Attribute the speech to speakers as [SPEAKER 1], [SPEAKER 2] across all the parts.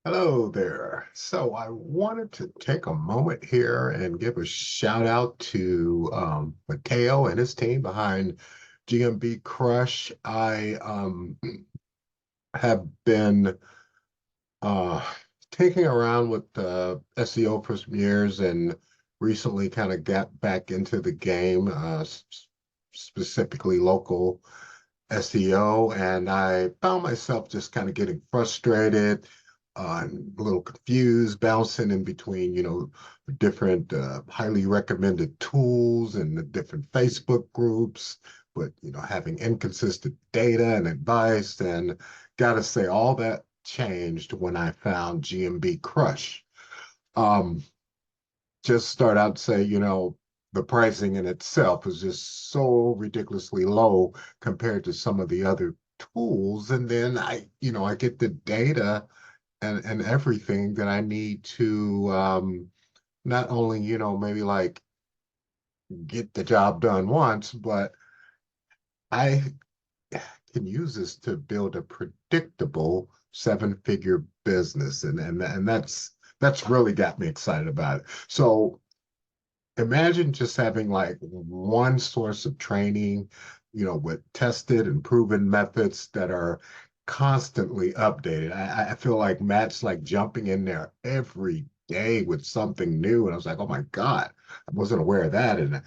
[SPEAKER 1] Hello there. So I wanted to take a moment here and give a shout out to Mateo and his team behind GMB Crush. I have been uh, taking around with SEO for some years and recently kind of got back into the game, specifically local SEO, and I found myself just kind of getting frustrated, and a little confused, bouncing in between, different highly recommended tools and the different Facebook groups, but having inconsistent data and advice. And gotta say, all that changed when I found GMB Crush. Um, just start out to say, the pricing in itself is just so ridiculously low compared to some of the other tools. And then I get the data and everything that I need to not only, maybe like get the job done once, but I can use this to build a predictable seven-figure business. And that's really got me excited about it. So imagine just having like one source of training, with tested and proven methods that are constantly updated. I feel like Matt's like jumping in there every day with something new. And I was like, oh my God, I wasn't aware of that. And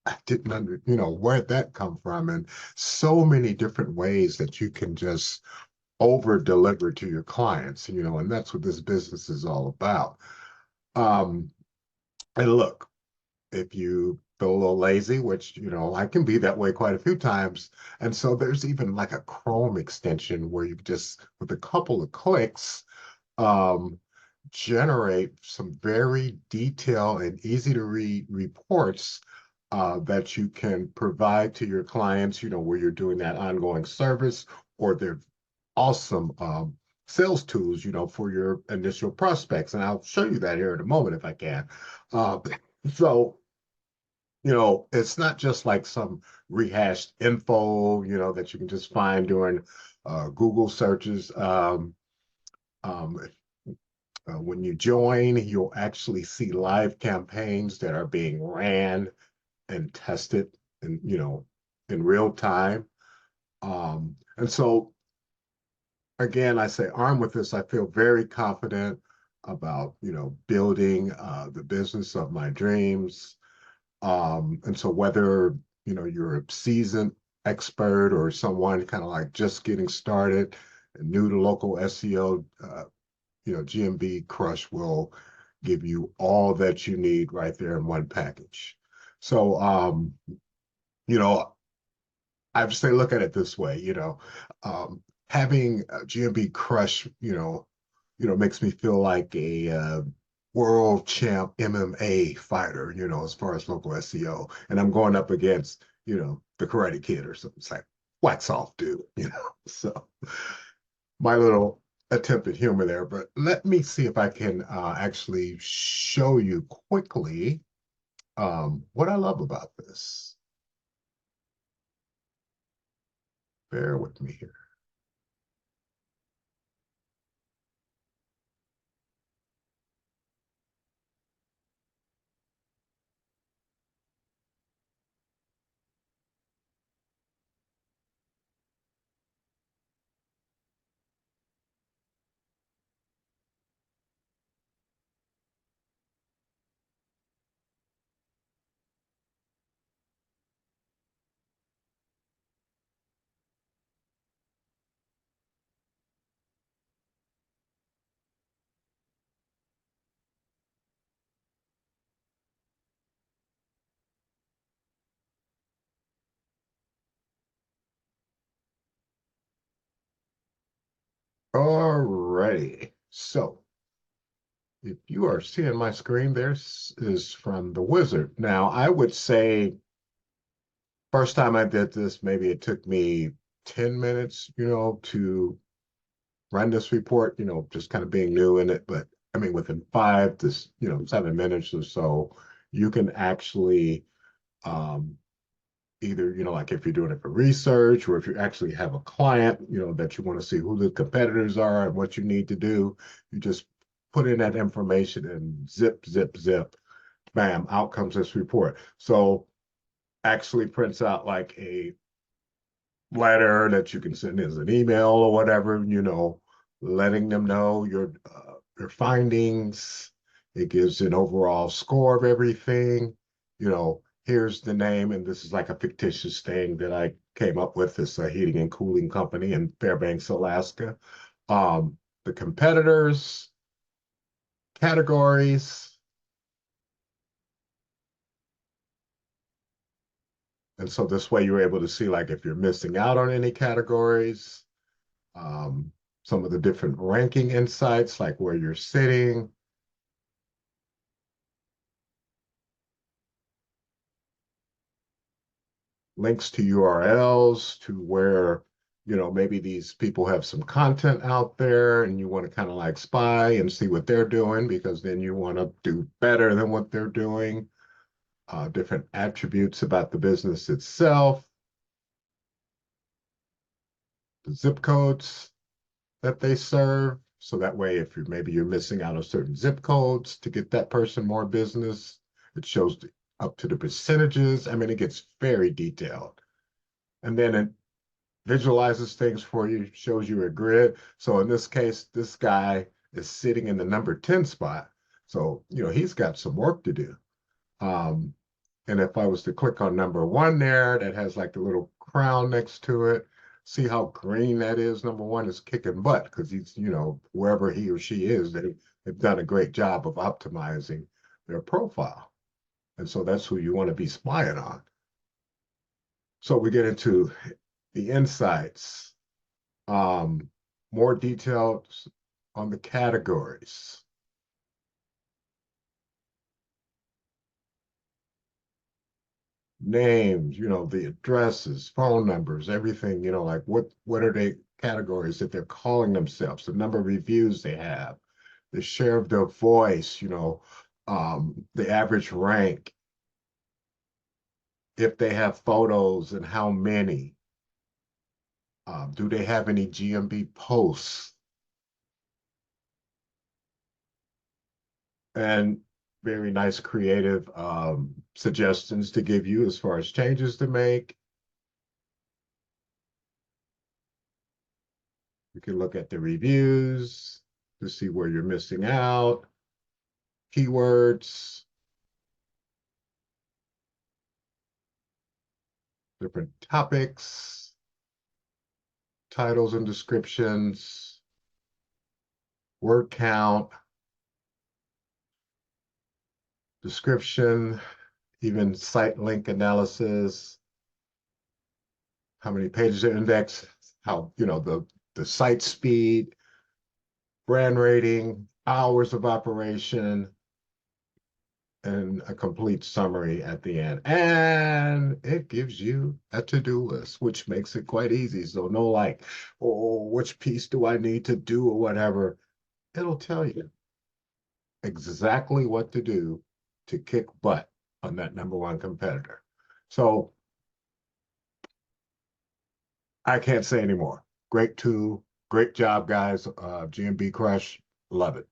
[SPEAKER 1] I didn't where'd that come from? And so many different ways that you can just over deliver to your clients, and that's what this business is all about. Um, and look, if you feel a little lazy, which, I can be that way quite a few times. And so there's even like a Chrome extension where you just, with a couple of clicks, um, generate some very detailed and easy to read reports that you can provide to your clients, where you're doing that ongoing service, or they're awesome sales tools, for your initial prospects. And I'll show you that here in a moment if I can. Uh, so it's not just like some rehashed info, that you can just find during Google searches. Um, when you join, you'll actually see live campaigns that are being ran and tested in real time. And so, again, I say armed with this, I feel very confident about, building the business of my dreams. And so whether, you're a seasoned expert or someone kind of like just getting started and new to local SEO, GMB Crush will give you all that you need right there in one package. So, you know, I would say look at it this way, having a GMB Crush, makes me feel like a world champ MMA fighter, as far as local SEO. And I'm going up against, the Karate Kid or something. It's like, wax off, dude, So my little attempt at humor there, but let me see if I can actually show you quickly what I love about this. Bear with me here. Alrighty. So if you are seeing my screen, this is from the wizard. Now, I would say first time I did this, maybe it took me 10 minutes, to run this report, just kind of being new in it. But I mean, within 5 to 7 minutes or so, you can actually um, either, like if you're doing it for research or if you actually have a client, that you want to see who the competitors are and what you need to do, you just put in that information and zip, zip, zip, bam, out comes this report. So actually prints out like a letter that you can send as an email or whatever, letting them know your findings. It gives an overall score of everything. Here's the name, and this is like a fictitious thing that I came up with. It's a heating and cooling company in Fairbanks, Alaska. The competitors, categories, and so this way you're able to see like if you're missing out on any categories, um, some of the different ranking insights, like where you're sitting, links to URLs to where, maybe these people have some content out there and you want to kind of like spy and see what they're doing because then you want to do better than what they're doing. Different attributes about the business itself, the zip codes that they serve. So that way, if maybe you're missing out on certain zip codes to get that person more business, it shows up to the percentages. I mean, it gets very detailed. And then it visualizes things for you, shows you a grid. So in this case, this guy is sitting in the number 10 spot. So, he's got some work to do. Um, and if I was to click on number 1 there, that has like the little crown next to it, see how green that is. Number 1 is kicking butt because he's, wherever he or she is, they've done a great job of optimizing their profile. And so that's who you want to be spying on. So we get into the insights, um, more details on the categories, names, the addresses, phone numbers, everything, like what are they categories that they're calling themselves, the number of reviews they have, the share of their voice, the average rank, if they have photos and how many, do they have any GMB posts, and very nice creative suggestions to give you as far as changes to make. You can look at the reviews to see where you're missing out, keywords, different topics, titles and descriptions, word count, description, even site link analysis, how many pages are indexed, how, the site speed, brand rating, hours of operation, and a complete summary at the end. And it gives you a to-do list, which makes it quite easy. So no like, oh, which piece do I need to do or whatever. It'll tell you exactly what to do to kick butt on that number 1 competitor. So I can't say anymore. Great tool, great job, guys. GMB Crush, love it.